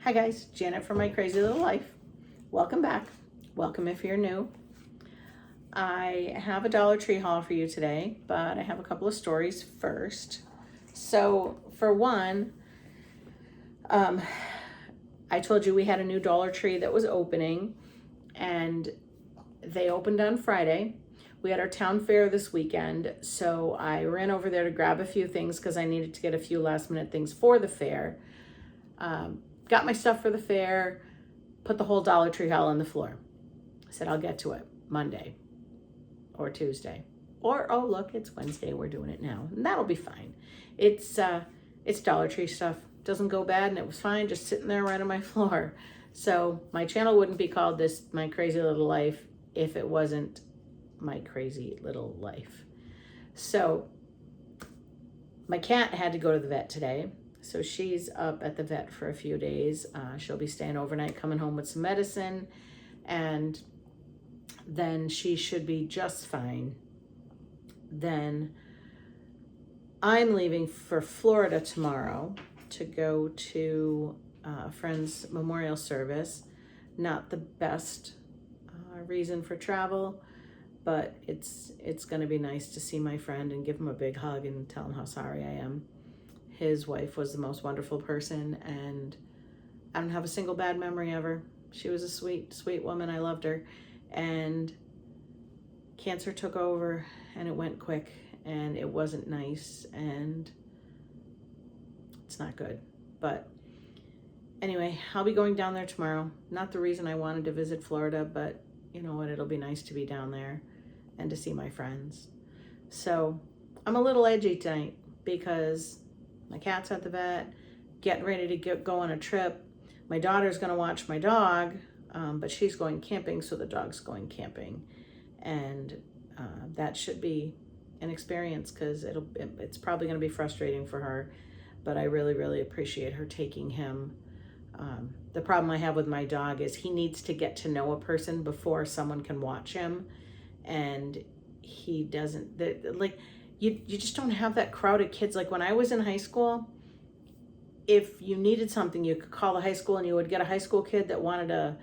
Hi guys, Janet from My Crazy Little Life. Welcome back. Welcome if you're new. I have a Dollar Tree haul for you today, but I have a couple of stories first. So for one, I told you we had a new Dollar Tree that was opening, and they opened on Friday. We had our town fair this weekend, so I ran over there to grab a few things because I needed to get a few last minute things for the fair. Got my stuff for the fair, put the whole Dollar Tree haul on the floor. I said, I'll get to it Monday or Tuesday. Or, oh, look, it's Wednesday. We're doing it now. And that'll be fine. It's Dollar Tree stuff. Doesn't go bad, and it was fine just sitting there right on my floor. So my channel wouldn't be called this My Crazy Little Life if it wasn't My Crazy Little Life. So my cat had to go to the vet today. So she's up at the vet for a few days. She'll be staying overnight, coming home with some medicine, and then she should be just fine. Then I'm leaving for Florida tomorrow to go to a friend's memorial service. Not the best reason for travel, but it's going to be nice to see my friend and give him a big hug and tell him how sorry I am. His wife was the most wonderful person, and I don't have a single bad memory of her. She was a sweet, sweet woman. I loved her. And cancer took over, and it went quick, and it wasn't nice, and it's not good. But anyway, I'll be going down there tomorrow. Not the reason I wanted to visit Florida, but you know what? It'll be nice to be down there and to see my friends. So I'm a little edgy tonight because my cat's at the vet, getting ready to go on a trip. My daughter's going to watch my dog, but she's going camping, so the dog's going camping. And that should be an experience because it's probably going to be frustrating for her, but I really, really appreciate her taking him. The problem I have with my dog is he needs to get to know a person before someone can watch him, and he doesn't. You just don't have that crowd of kids. Like when I was in high school, if you needed something, you could call the high school and you would get a high school kid that wanted to,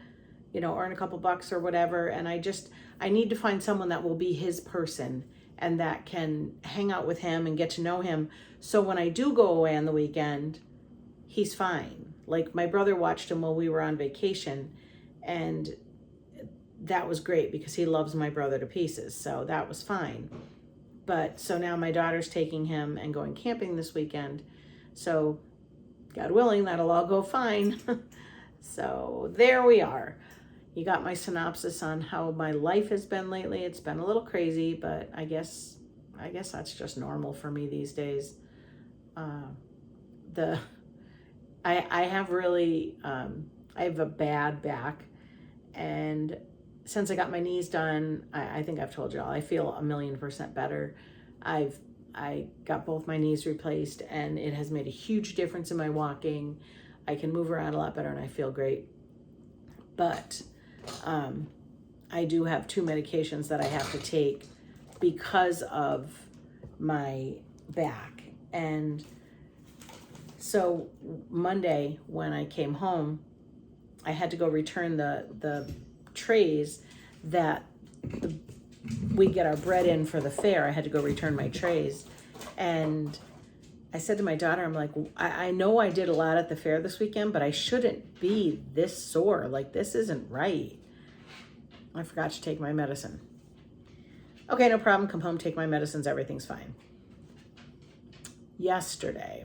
earn a couple bucks or whatever. And I need to find someone that will be his person and that can hang out with him and get to know him. So when I do go away on the weekend, he's fine. Like my brother watched him while we were on vacation, and that was great because he loves my brother to pieces. So that was fine. But so now my daughter's taking him and going camping this weekend. So God willing, that'll all go fine. So there we are. You got my synopsis on how my life has been lately. It's been a little crazy, but I guess that's just normal for me these days. I have really, I have a bad back, and since I got my knees done, I think I've told you all, I feel 1,000,000% better. I got both my knees replaced, and it has made a huge difference in my walking. I can move around a lot better, and I feel great. But I do have 2 medications that I have to take because of my back. And so Monday when I came home, I had to go return the trays that we get our bread in for the fair. I had to go return my trays. And I said to my daughter, I'm like, I know I did a lot at the fair this weekend, but I shouldn't be this sore. Like, this isn't right. I forgot to take my medicine. Okay, no problem. Come home, take my medicines. Everything's fine. Yesterday.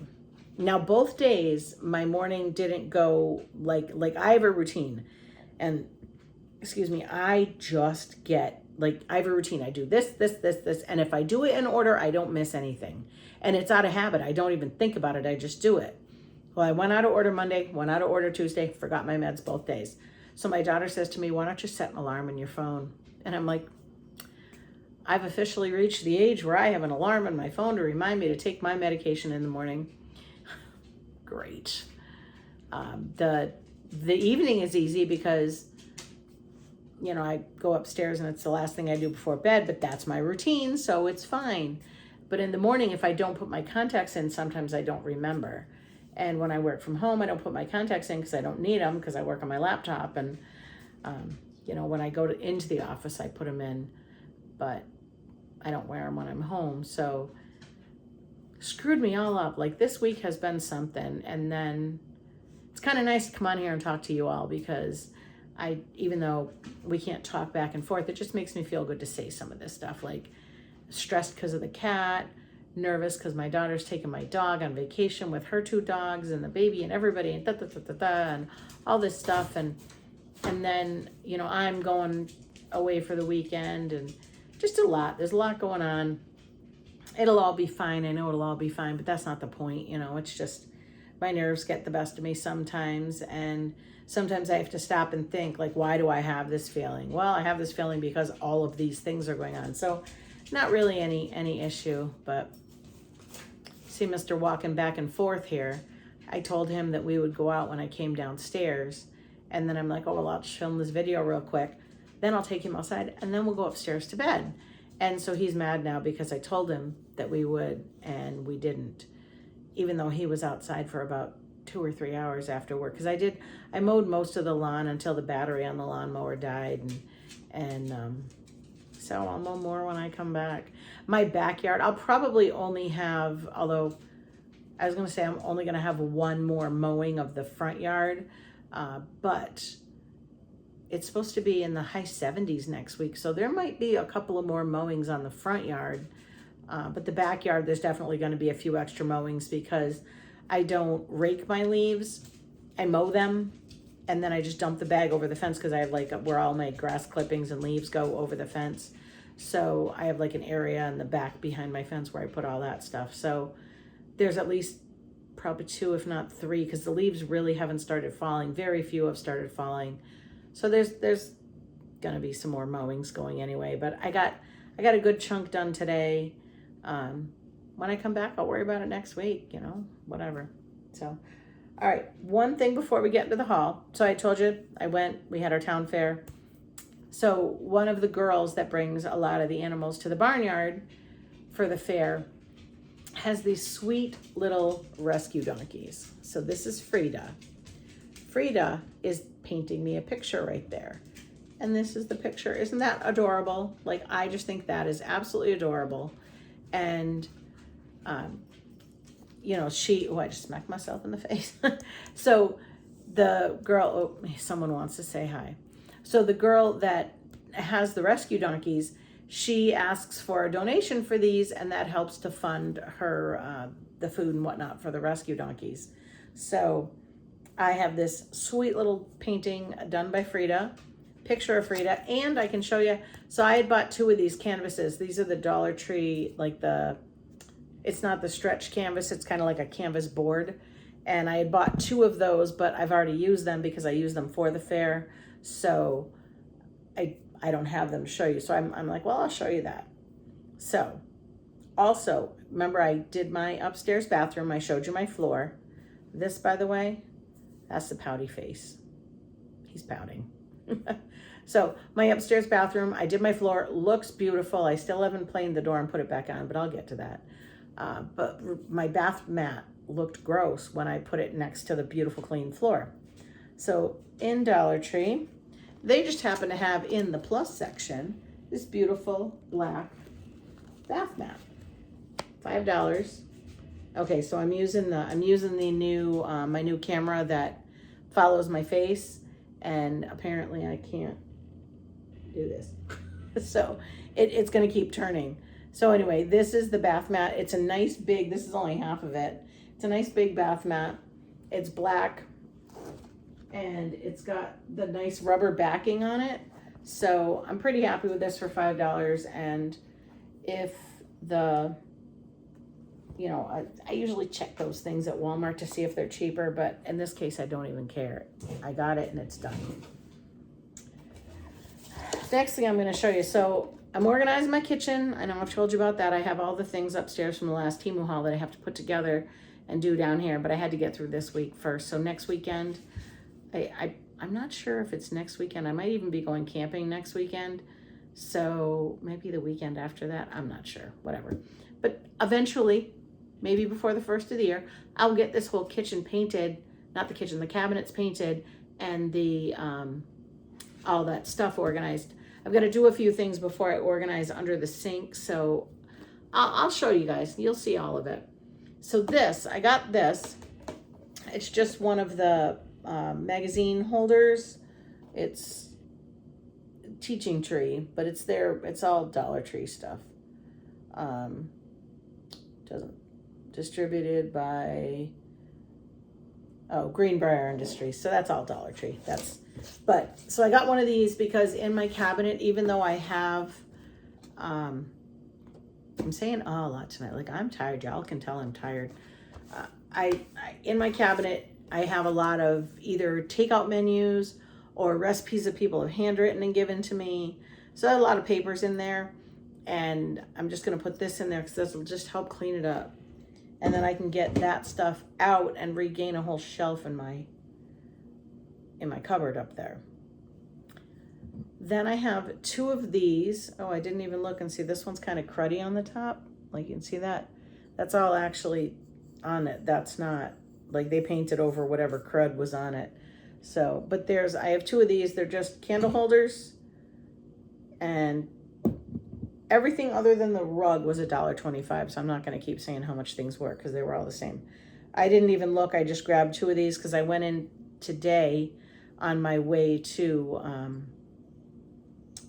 Now, both days, my morning didn't go like I have a routine. And, excuse me, I just get, I have a routine. I do this. And if I do it in order, I don't miss anything. And it's out of habit. I don't even think about it. I just do it. Well, I went out of order Monday, went out of order Tuesday, forgot my meds both days. So my daughter says to me, why don't you set an alarm on your phone? And I'm like, I've officially reached the age where I have an alarm on my phone to remind me to take my medication in the morning. Great. The evening is easy because, I go upstairs and it's the last thing I do before bed, but that's my routine, so it's fine. But in the morning, if I don't put my contacts in, sometimes I don't remember. And when I work from home, I don't put my contacts in because I don't need them because I work on my laptop. And, when I go into the office, I put them in, but I don't wear them when I'm home. So screwed me all up. Like this week has been something. And then it's kind of nice to come on here and talk to you all because even though we can't talk back and forth, it just makes me feel good to say some of this stuff, like stressed because of the cat, nervous because my daughter's taking my dog on vacation with her 2 dogs and the baby and everybody and and all this stuff. And then, I'm going away for the weekend and just a lot. There's a lot going on. It'll all be fine. I know it'll all be fine, but that's not the point. It's just my nerves get the best of me sometimes. And sometimes I have to stop and think, like, why do I have this feeling? Well, I have this feeling because all of these things are going on. So not really any issue, but see Mr. walking back and forth here. I told him that we would go out when I came downstairs. And then I'm like, oh, well, I'll just film this video real quick. Then I'll take him outside and then we'll go upstairs to bed. And so he's mad now because I told him that we would and we didn't, even though he was outside for about 2 or 3 hours after work. Because I mowed most of the lawn until the battery on the lawnmower died. So I'll mow more when I come back. My backyard, I'll probably only have, although I was going to say I'm only going to have one more mowing of the front yard. But it's supposed to be in the high 70s next week. So there might be a couple of more mowings on the front yard. But the backyard, there's definitely going to be a few extra mowings because I don't rake my leaves. I mow them and then I just dump the bag over the fence because I have like where all my grass clippings and leaves go over the fence. So I have like an area in the back behind my fence where I put all that stuff. So there's at least probably 2, if not 3, because the leaves really haven't started falling. Very few have started falling. So there's gonna be some more mowings going anyway, but I got a good chunk done today. When I come back, I'll worry about it next week, whatever. So, all right, one thing before we get into the haul. So I told you we had our town fair. So one of the girls that brings a lot of the animals to the barnyard for the fair has these sweet little rescue donkeys. So this is Frida. Frida is painting me a picture right there. And this is the picture. Isn't that adorable? Like, I just think that is absolutely adorable. And, I just smacked myself in the face. So the girl, someone wants to say hi. So the girl that has the rescue donkeys, she asks for a donation for these, and that helps to fund her, the food and whatnot for the rescue donkeys. So I have this sweet little painting done by Frida, picture of Frida, and I can show you. So I had bought 2 of these canvases. These are the Dollar Tree, it's not the stretch canvas, it's kind of like a canvas board. And I had bought 2 of those, but I've already used them because I used them for the fair. So I don't have them to show you. So I'm like, well, I'll show you that. So also, remember I did my upstairs bathroom. I showed you my floor. This, by the way, that's the pouty face. He's pouting. So my upstairs bathroom, I did my floor, looks beautiful. I still haven't planed the door and put it back on, but I'll get to that. But my bath mat looked gross when I put it next to the beautiful clean floor. So in Dollar Tree, they just happen to have in the plus section this beautiful black bath mat, $5. Okay, so I'm using the new my new camera that follows my face, and apparently I can't do this. So it's gonna keep turning. So anyway, this is the bath mat. It's a nice big, this is only half of it. It's a nice big bath mat. It's black and it's got the nice rubber backing on it. So I'm pretty happy with this for $5. And if the, I usually check those things at Walmart to see if they're cheaper, but in this case, I don't even care. I got it and it's done. Next thing I'm going to show you. So I'm organizing my kitchen. I know I've told you about that. I have all the things upstairs from the last Temu haul that I have to put together and do down here, but I had to get through this week first. So next weekend, I'm not sure if it's next weekend. I might even be going camping next weekend. So maybe the weekend after that. I'm not sure. Whatever. But eventually, maybe before the first of the year, I'll get this whole kitchen painted, not the kitchen, the cabinets painted, and the all that stuff organized. I've got to do a few things before I organize under the sink, so I'll show you guys. You'll see all of it. So this, I got this. It's just one of the magazine holders. It's Teaching Tree, but it's all Dollar Tree stuff. Doesn't distributed by Greenbrier Industries. So that's all Dollar Tree. So I got one of these because in my cabinet, even though I have I'm saying a lot tonight. Like, I'm tired. Y'all can tell I'm tired. I in my cabinet, I have a lot of either takeout menus or recipes that people have handwritten and given to me. So I have a lot of papers in there, and I'm just going to put this in there because this will just help clean it up. And then I can get that stuff out and regain a whole shelf in my cupboard up there. Then I have two of these. Oh, I didn't even look and see. This one's kind of cruddy on the top. Like, you can see that. That's all actually on it. That's not, like, they painted over whatever crud was on it. So, but I have two of these. They're just candle holders. And everything other than the rug was $1.25. So I'm not going to keep saying how much things were because they were all the same. I didn't even look. I just grabbed two of these because I went in today on my way to,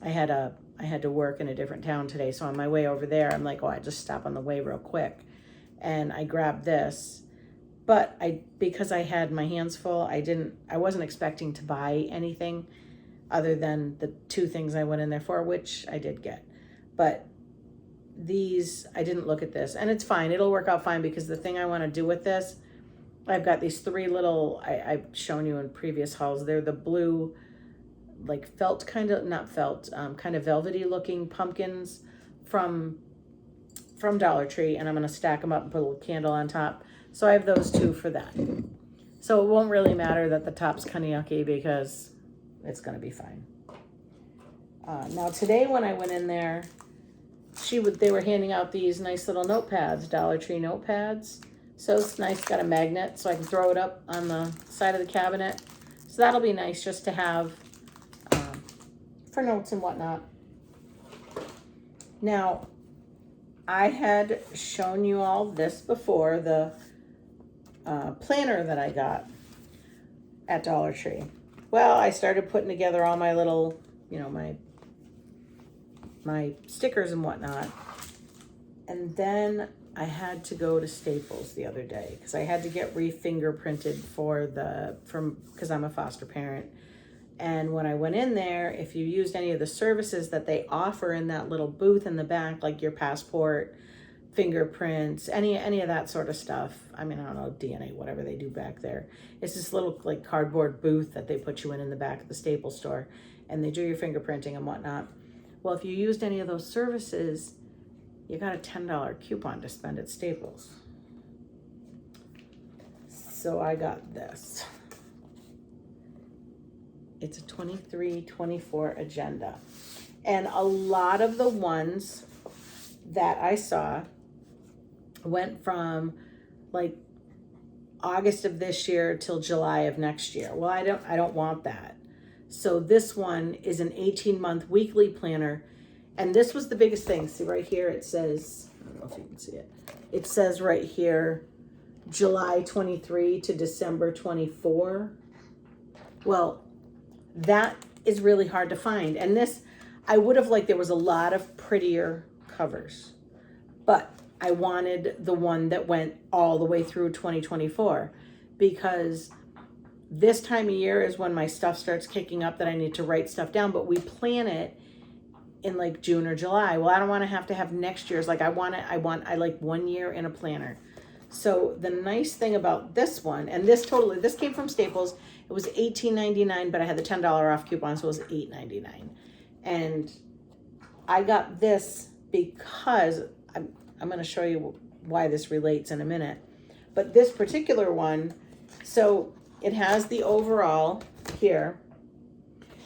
I had to work in a different town today. So on my way over there, I'm like, oh, I just stop on the way real quick. And I grabbed this, but because I had my hands full, I wasn't expecting to buy anything other than the two things I went in there for, which I did get. But these, I didn't look at this, and it's fine. It'll work out fine because the thing I want to do with this, I've got these three little, I've shown you in previous hauls. They're the blue, like felt kind of, not felt, kind of velvety looking pumpkins from Dollar Tree, and I'm going to stack them up and put a little candle on top. So I have those two for that. So it won't really matter that the top's kind of yucky because it's going to be fine. Now today when I went in there, they were handing out these nice little notepads, Dollar Tree notepads. So it's nice, got a magnet so I can throw it up on the side of the cabinet. So that'll be nice just to have for notes and whatnot. Now, I had shown you all this before, the planner that I got at Dollar Tree. Well, I started putting together all my little, my stickers and whatnot. And then I had to go to Staples the other day because I had to get re-fingerprinted because I'm a foster parent. And when I went in there, if you used any of the services that they offer in that little booth in the back, like your passport, fingerprints, any of that sort of stuff. I mean, I don't know, DNA, whatever they do back there. It's this little like cardboard booth that they put you in the back of the Staples store, and they do your fingerprinting and whatnot. Well, if you used any of those services, you got a $10 coupon to spend at Staples. So I got this. It's a 23-24 agenda. And a lot of the ones that I saw went from like August of this year till July of next year. Well, I don't want that. So this one is an 18-month weekly planner. And this was the biggest thing. See right here, it says, I don't know if you can see it. It says right here, July 23 to December 24. Well, that is really hard to find. And this, I would have liked, there was a lot of prettier covers, but I wanted the one that went all the way through 2024 because this time of year is when my stuff starts kicking up that I need to write stuff down, but we plan it in like June or July. Well, I don't want to have next year's. Like I like 1 year in a planner. So the nice thing about this one, and this came from Staples. It was $18.99, but I had the $10 off coupon, so it was $8.99. And I got this because I'm going to show you why this relates in a minute. But this particular one, so it has the overall here.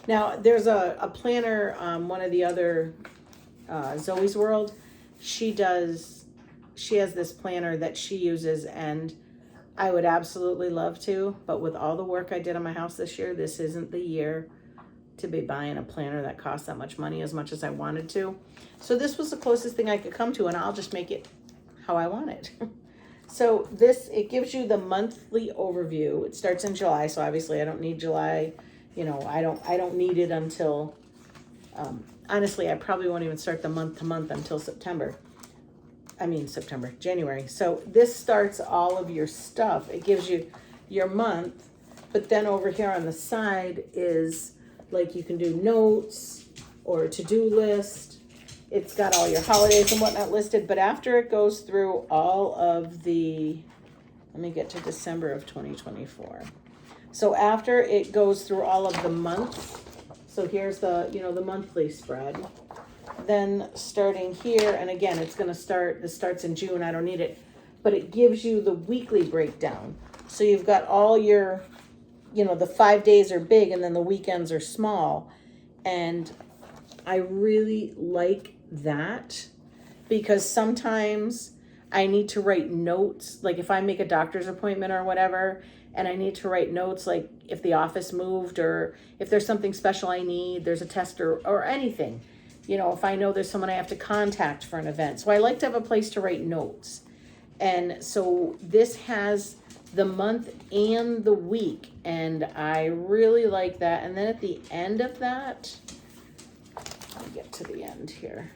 Now, there's a planner, one of the other, Zoe's World. She does she has this planner that she uses, and I would absolutely love to, but with all the work I did on my house this year, this isn't the year to be buying a planner that costs that much money as much as I wanted to. So this was the closest thing I could come to, and I'll just make it how I want it. So this, it gives you the monthly overview. It starts in July, so obviously I don't need July. You know, I don't need it until, honestly, I probably won't even start the month to month until January. So this starts all of your stuff. It gives you your month, but then over here on the side is like you can do notes or a to-do list. It's got all your holidays and whatnot listed, but after it goes through all of the, let me get to December of 2024. So after it goes through all of the months, so here's the, you know, the monthly spread. Then starting here, and again, it's going to start, this starts in June, I don't need it, but it gives you the weekly breakdown. So you've got all your, you know, the 5 days are big and then the weekends are small. And I really like that because sometimes I need to write notes, like if I make a doctor's appointment or whatever, and I need to write notes, like if the office moved or if there's something special I need, there's a test or anything. You know, if I know there's someone I have to contact for an event. So I like to have a place to write notes. And so this has the month and the week, and I really like that. And then at the end of that, let me get to the end here.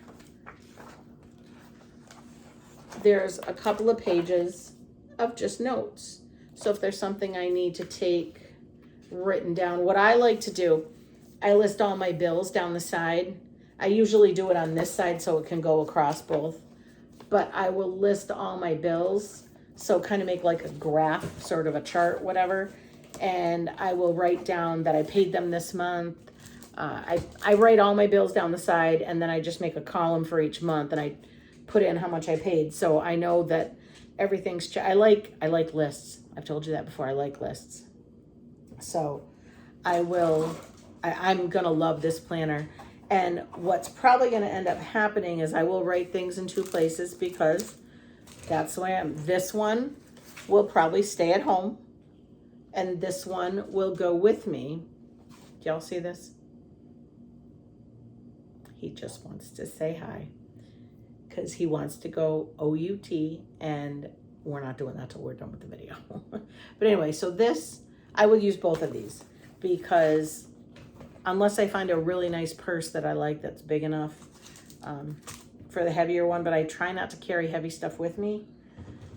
There's a couple of pages of just notes. So if there's something I need to take written down, what I like to do, I list all my bills down the side. I usually do it on this side so it can go across both, but I will list all my bills. So kind of make like a graph, sort of a chart, whatever. And I will write down that I paid them this month. I write all my bills down the side, and then I just make a column for each month, and I put in how much I paid. So I know that everything's, I like lists. I've told you that before. I like lists. So I'm going to love this planner. And what's probably going to end up happening is I will write things in two places because that's the way I'm. This one will probably stay at home, and this one will go with me. Do y'all see this? He just wants to say hi because he wants to go OUT, and we're not doing that till we're done with the video. But anyway, so this, I will use both of these because unless I find a really nice purse that I like that's big enough for the heavier one, but I try not to carry heavy stuff with me.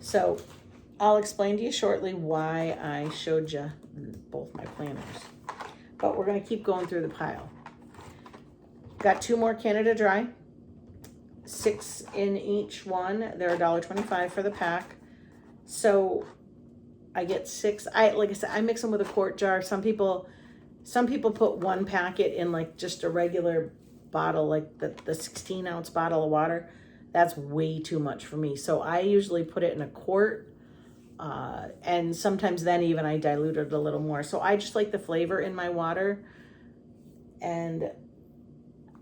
So I'll explain to you shortly why I showed you both my planners. But we're going to keep going through the pile. Got 2 more Canada Dry, 6 in each one. They're $1.25 for the pack. So I get 6. Like I said, I mix them with a quart jar. Some people put 1 packet in like just a regular bottle, like the 16-ounce bottle of water. That's way too much for me. So I usually put it in a quart, and sometimes then even I dilute it a little more. So I just like the flavor in my water. And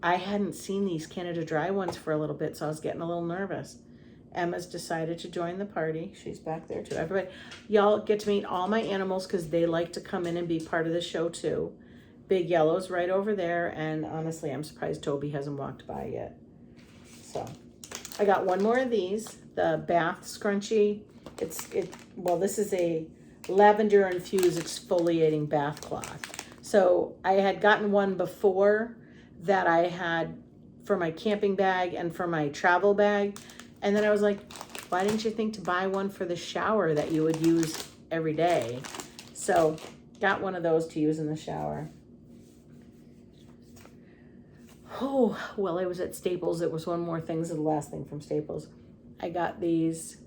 I hadn't seen these Canada Dry ones for a little bit, so I was getting a little nervous. Emma's decided to join the party. She's back there too. Everybody, y'all get to meet all my animals because they like to come in and be part of the show too. Big Yellow's right over there, and honestly, I'm surprised Toby hasn't walked by yet. So I got 1 more of these, the bath scrunchie. Well, this is a lavender infused exfoliating bath cloth. So I had gotten one before that I had for my camping bag and for my travel bag. And then I was like, why didn't you think to buy one for the shower that you would use every day? So got one of those to use in the shower. Oh, well, I was at Staples. It was one more thing, the last thing from Staples. I got these.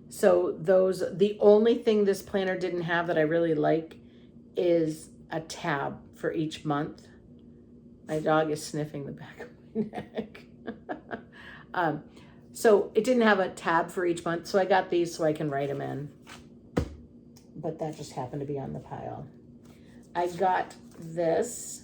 So the only thing this planner didn't have that I really like is a tab for each month. My dog is sniffing the back of my neck. So it didn't have a tab for each month. So I got these so I can write them in. But that just happened to be on the pile. I got this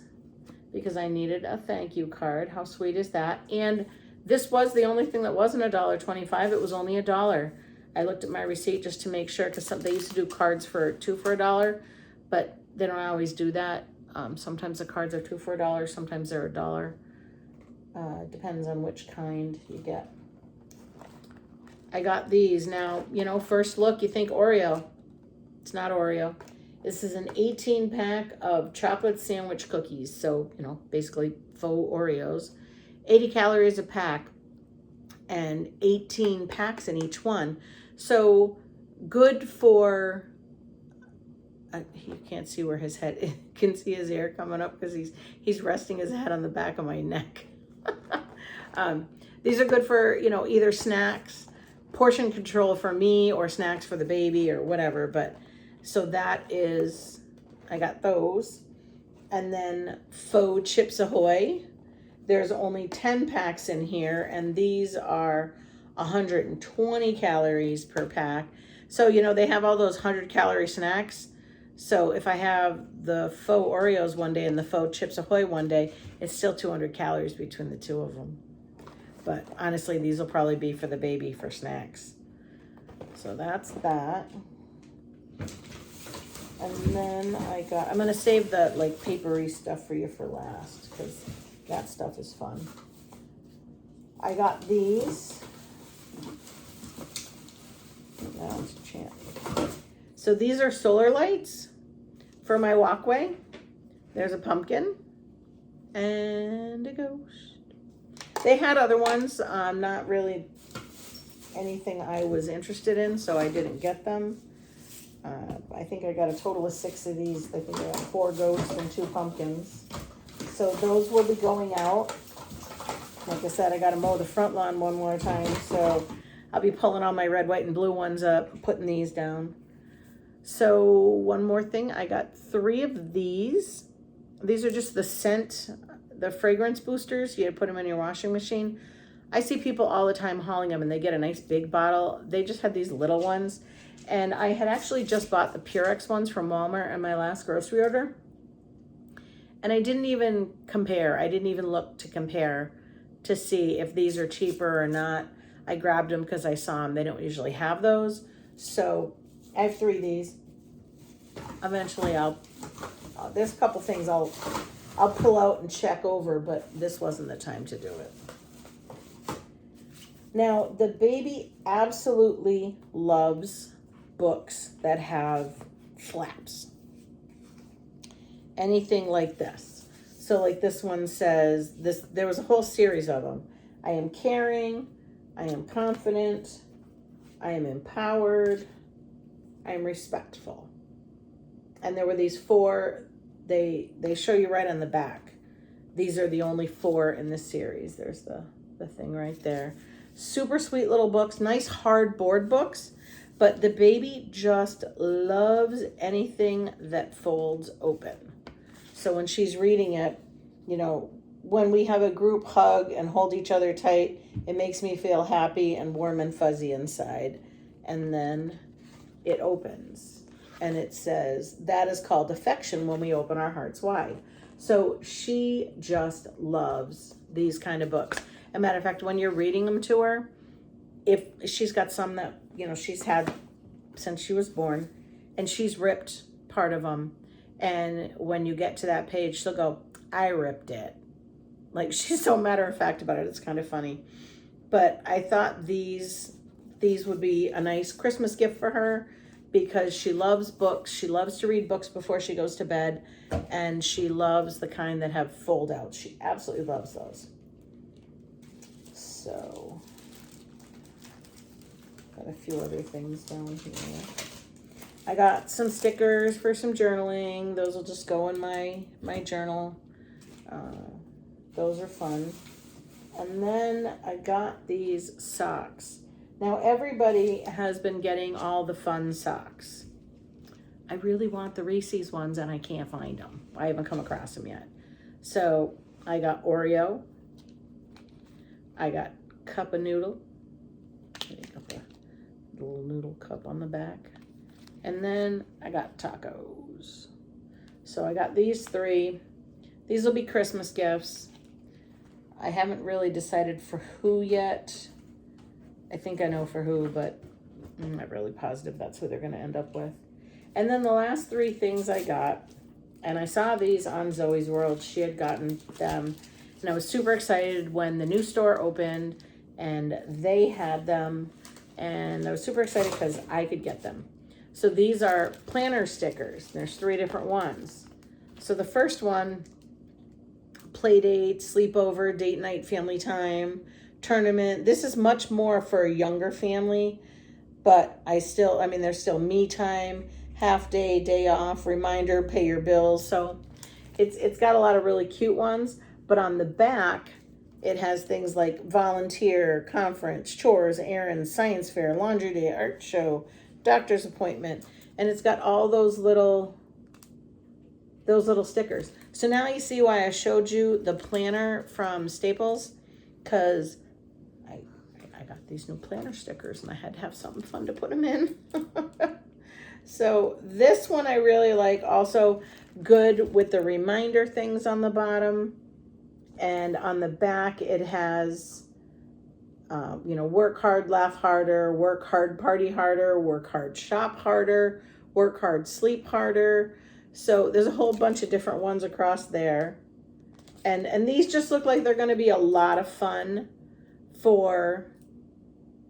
because I needed a thank you card. How sweet is that? And This was the only thing that wasn't $1.25. It was only $1. I looked at my receipt just to make sure, because they used to do cards for 2 for $1, but they don't always do that. Sometimes the cards are 2 for $1, sometimes they're $1. Depends on which kind you get. I got these. Now, you know, first look, you think Oreo. It's not Oreo. This is an 18 pack of chocolate sandwich cookies. So, you know, basically faux Oreos. 80 calories a pack and 18 packs in each one. So good for, you can't see where his head is. You can see his hair coming up because he's resting his head on the back of my neck. These are good for, you know, either snacks, portion control for me, or snacks for the baby or whatever. But so that is, I got those. And then faux Chips Ahoy. There's only 10 packs in here, and these are 120 calories per pack. So, you know, they have all those 100-calorie snacks. So if I have the faux Oreos one day and the faux Chips Ahoy one day, it's still 200 calories between the two of them. But honestly, these will probably be for the baby for snacks. So that's that. And then I'm going to save the like papery stuff for you for last, because that stuff is fun. I got these. Now it's a chant. So these are solar lights for my walkway. There's a pumpkin and a ghost. They had other ones, not really anything I was interested in, so I didn't get them. I think I got a total of 6 of these. I think I got 4 ghosts and 2 pumpkins. So those will be going out. Like I said, I got to mow the front lawn one more time, so I'll be pulling all my red, white, and blue ones up, putting these down. So one more thing, I got 3 of these. These are just the scent, the fragrance boosters. You put them in your washing machine. I see people all the time hauling them, and they get a nice big bottle. They just had these little ones. And I had actually just bought the Purex ones from Walmart on my last grocery order. And I didn't even compare. I didn't even look to compare to see if these are cheaper or not. I grabbed them because I saw them. They don't usually have those. So I have 3 of these. Eventually there's a couple things I'll pull out and check over, but this wasn't the time to do it. Now, the baby absolutely loves books that have flaps. Anything like this. So like this one says, there was a whole series of them. I am caring, I am confident, I am empowered, I am respectful. And there were these 4, they show you right on the back. These are the only 4 in this series. There's the thing right there. Super sweet little books, nice hard board books, but the baby just loves anything that folds open. So when she's reading it, you know, when we have a group hug and hold each other tight, it makes me feel happy and warm and fuzzy inside. And then it opens and it says, that is called affection when we open our hearts wide. So she just loves these kind of books. As a matter of fact, when you're reading them to her, if she's got some that, you know, she's had since she was born, and she's ripped part of them. And when you get to that page, she'll go, I ripped it. Like, she's so matter of fact about it. It's kind of funny. But I thought these would be a nice Christmas gift for her, because she loves books. She loves to read books before she goes to bed. And she loves the kind that have fold outs. She absolutely loves those. So, got a few other things down here. I got some stickers for some journaling. Those will just go in my journal. Those are fun. And then I got these socks. Now everybody has been getting all the fun socks. I really want the Reese's ones and I can't find them. I haven't come across them yet. So I got Oreo. I got cup of noodle. Got the little noodle cup on the back. And then I got tacos. So I got these 3. These will be Christmas gifts. I haven't really decided for who yet. I think I know for who, but I'm not really positive that's who they're going to end up with. And then the last three things I got, and I saw these on Zoe's World. She had gotten them, and I was super excited when the new store opened and they had them, and I was super excited because I could get them. So these are planner stickers. There's 3 different ones. So the first one, play date, sleepover, date night, family time, tournament. This is much more for a younger family, but there's still me time, half day, day off, reminder, pay your bills. So it's got a lot of really cute ones, but on the back, it has things like volunteer, conference, chores, errands, science fair, laundry day, art show, doctor's appointment, and it's got all those little stickers. So now you see why I showed you the planner from Staples, because I got these new planner stickers and I had to have something fun to put them in. So this one I really like. Also good with the reminder things on the bottom, and on the back it has work hard, laugh harder, work hard, party harder, work hard, shop harder, work hard, sleep harder. So there's a whole bunch of different ones across there. And these just look like they're going to be a lot of fun for,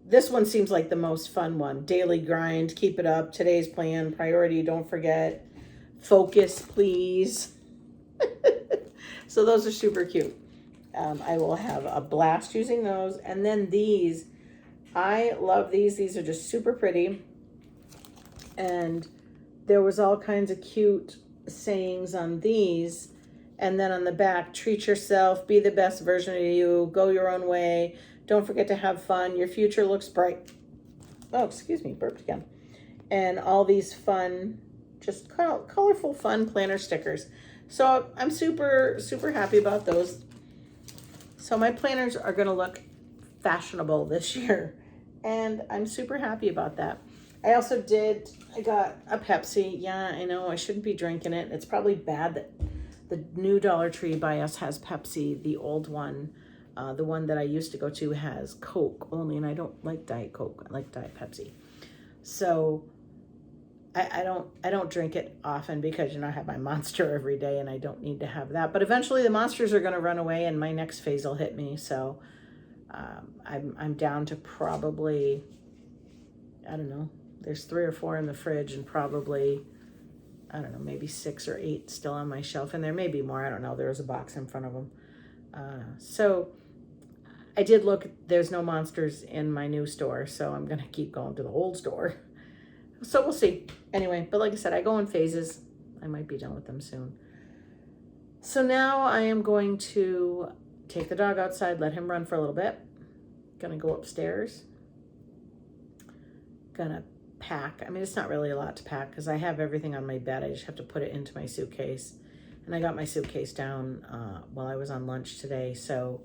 this one seems like the most fun one. Daily grind, keep it up, today's plan, priority, don't forget, focus, please. So those are super cute. I will have a blast using those. And then these, I love these. These are just super pretty. And there was all kinds of cute sayings on these. And then on the back, treat yourself, be the best version of you, go your own way, don't forget to have fun, your future looks bright. Oh, excuse me, burped again. And all these fun, just colorful, fun planner stickers. So I'm super, super happy about those. So my planners are going to look fashionable this year, and I'm super happy about that. I got a Pepsi. Yeah, I know I shouldn't be drinking it. It's probably bad that the new Dollar Tree by us has Pepsi. The old one, the one that I used to go to, has Coke only, and I don't like Diet Coke. I like Diet Pepsi. So I don't drink it often because, I have my Monster every day and I don't need to have that. But eventually the Monsters are going to run away and my next phase will hit me. So I'm down to probably, I don't know, there's 3 or 4 in the fridge and probably, I don't know, maybe 6 or 8 still on my shelf. And there may be more, I don't know. There was a box in front of them. So I did look, there's no Monsters in my new store. So I'm going to keep going to the old store. So we'll see. Anyway, but like I said, I go in phases. I might be done with them soon. So now I am going to take the dog outside, let him run for a little bit. Gonna go upstairs. Gonna pack. It's not really a lot to pack because I have everything on my bed. I just have to put it into my suitcase. And I got my suitcase down while I was on lunch today. So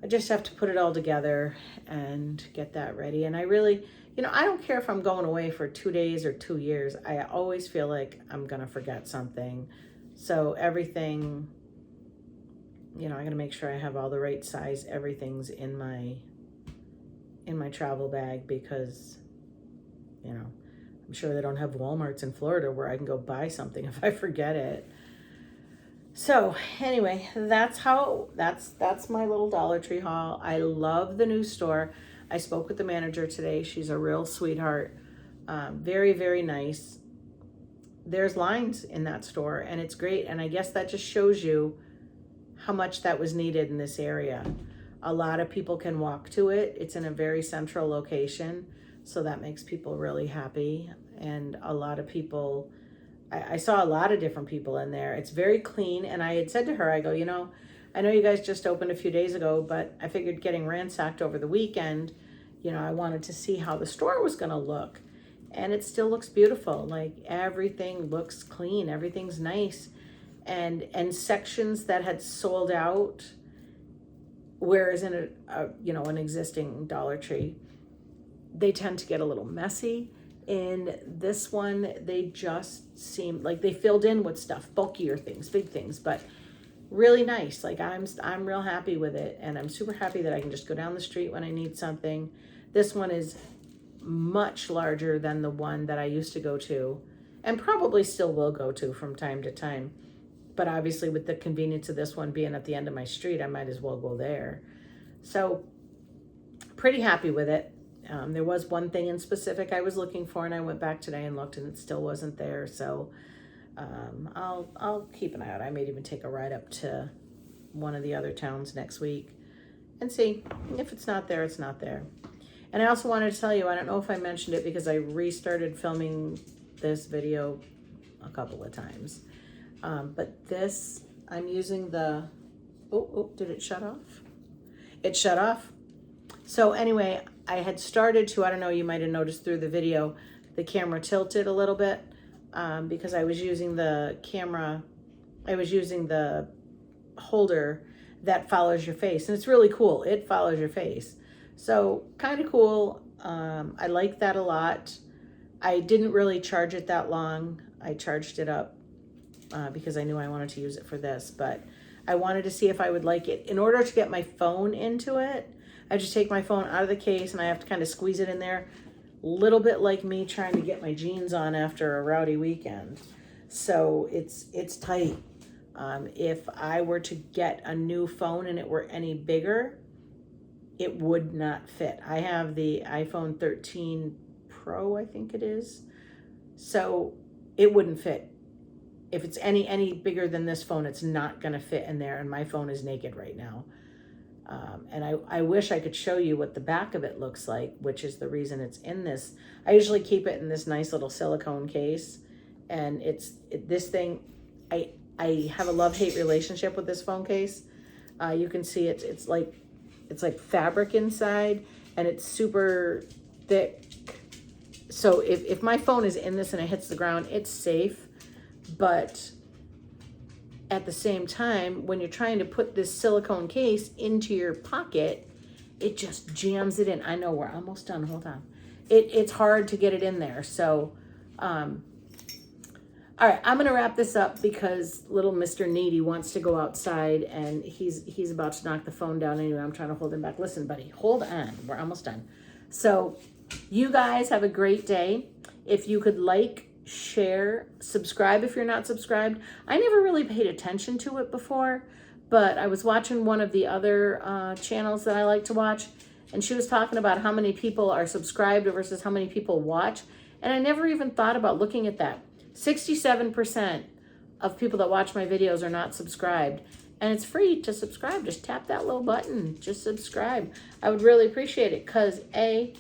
I just have to put it all together and get that ready. And I really, I don't care if I'm going away for 2 days or 2 years. I always feel like I'm going to forget something. So everything, I got to make sure I have all the right size. Everything's in my travel bag because, I'm sure they don't have Walmarts in Florida where I can go buy something if I forget it. So anyway, that's my little Dollar Tree haul. I love the new store. I spoke with the manager today. She's a real sweetheart. Very, very nice. There's lines in that store and it's great. And I guess that just shows you how much that was needed in this area. A lot of people can walk to it. It's in a very central location. So that makes people really happy. And a lot of people, I saw a lot of different people in there. It's very clean. And I had said to her, I go, I know you guys just opened a few days ago, but I figured getting ransacked over the weekend, I wanted to see how the store was going to look. And it still looks beautiful. Like everything looks clean. Everything's nice. And sections that had sold out, whereas in an existing Dollar Tree, they tend to get a little messy. In this one, they just seemed like they filled in with stuff, bulkier things, big things, but really nice. Like I'm real happy with it, and I'm super happy that I can just go down the street when I need something. This one is much larger than the one that I used to go to, and probably still will go to from time to time. But obviously with the convenience of this one being at the end of my street, I might as well go there. So pretty happy with it. There was one thing in specific I was looking for, and I went back today and looked, and it still wasn't there. So I'll keep an eye out. I may even take a ride up to one of the other towns next week and see. If it's not there, it's not there. And I also wanted to tell you, I don't know if I mentioned it because I restarted filming this video a couple of times. But this, I'm using the, oh, did it shut off? It shut off. So anyway, I had started to, I don't know, you might have noticed through the video, the camera tilted a little bit because I was using the camera, I was using the holder that follows your face. And it's really cool. It follows your face. So kind of cool. I like that a lot. I didn't really charge it that long. I charged it up because I knew I wanted to use it for this, but I wanted to see if I would like it. In order to get my phone into it, I just take my phone out of the case and I have to kind of squeeze it in there. A little bit like me trying to get my jeans on after a rowdy weekend. So it's tight. If I were to get a new phone and it were any bigger, it would not fit. I have the iPhone 13 Pro, I think it is. So it wouldn't fit. If it's any bigger than this phone, it's not gonna fit in there, and my phone is naked right now. And I wish I could show you what the back of it looks like, which is the reason it's in this. I usually keep it in this nice little silicone case, and this thing, I have a love-hate relationship with this phone case. You can see it's like fabric inside, and it's super thick. So if my phone is in this and it hits the ground, it's safe. But at the same time, when you're trying to put this silicone case into your pocket, it just jams it in. I know we're almost done. Hold on. It's hard to get it in there. So, all right, I'm going to wrap this up because little Mr. Needy wants to go outside, and he's about to knock the phone down anyway. I'm trying to hold him back. Listen, buddy, hold on. We're almost done. So you guys have a great day. If you could like, share, subscribe if you're not subscribed. I never really paid attention to it before, but I was watching one of the other channels that I like to watch, and she was talking about how many people are subscribed versus how many people watch, and I never even thought about looking at that. 67% of people that watch my videos are not subscribed, and it's free to subscribe. Just tap that little button, just subscribe. I would really appreciate it because A,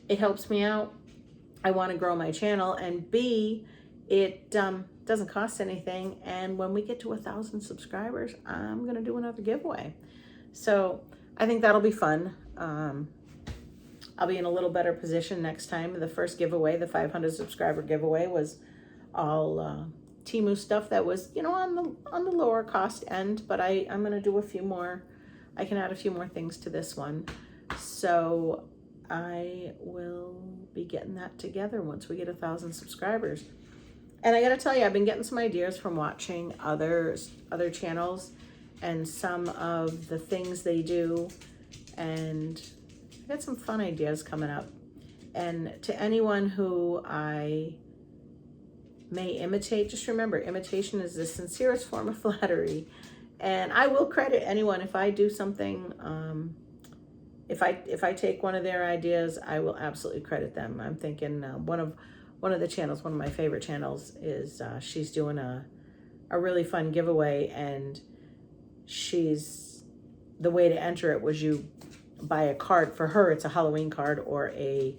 it helps me out. I want to grow my channel, and B, it doesn't cost anything. And when we get to 1,000 subscribers, I'm going to do another giveaway. So I think that'll be fun. I'll be in a little better position next time. The first giveaway, the 500 subscriber giveaway, was all Temu stuff that was, on the lower cost end, but I'm going to do a few more. I can add a few more things to this one. So I will be getting that together once we get 1,000 subscribers. And I gotta tell you, I've been getting some ideas from watching other channels and some of the things they do, and I got some fun ideas coming up. And to anyone who I may imitate, just remember, imitation is the sincerest form of flattery. And I will credit anyone if I do something. If I take one of their ideas, I will absolutely credit them. I'm thinking one of the channels, one of my favorite channels, is she's doing a really fun giveaway, and the way to enter it was you buy a card. For her, it's a Halloween card or a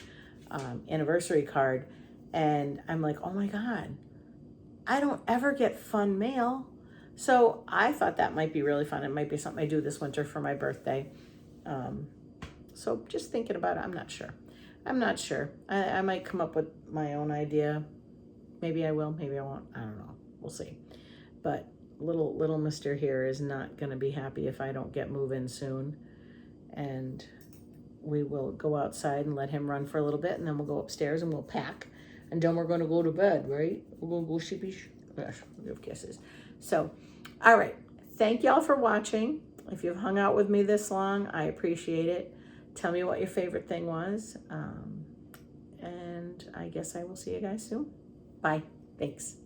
anniversary card, and I'm like, oh my God, I don't ever get fun mail. So I thought that might be really fun. It might be something I do this winter for my birthday. So just thinking about it, I'm not sure. I might come up with my own idea. Maybe I will, maybe I won't. I don't know. We'll see. But little Mr. here is not going to be happy if I don't get moving soon. And we will go outside and let him run for a little bit, and then we'll go upstairs and we'll pack. And then we're going to go to bed, right? We're going to go sheepish. Gosh, we have kisses. So, all right. thank y'all for watching. If you've hung out with me this long, I appreciate it. Tell me what your favorite thing was. And I guess I will see you guys soon. Bye. Thanks.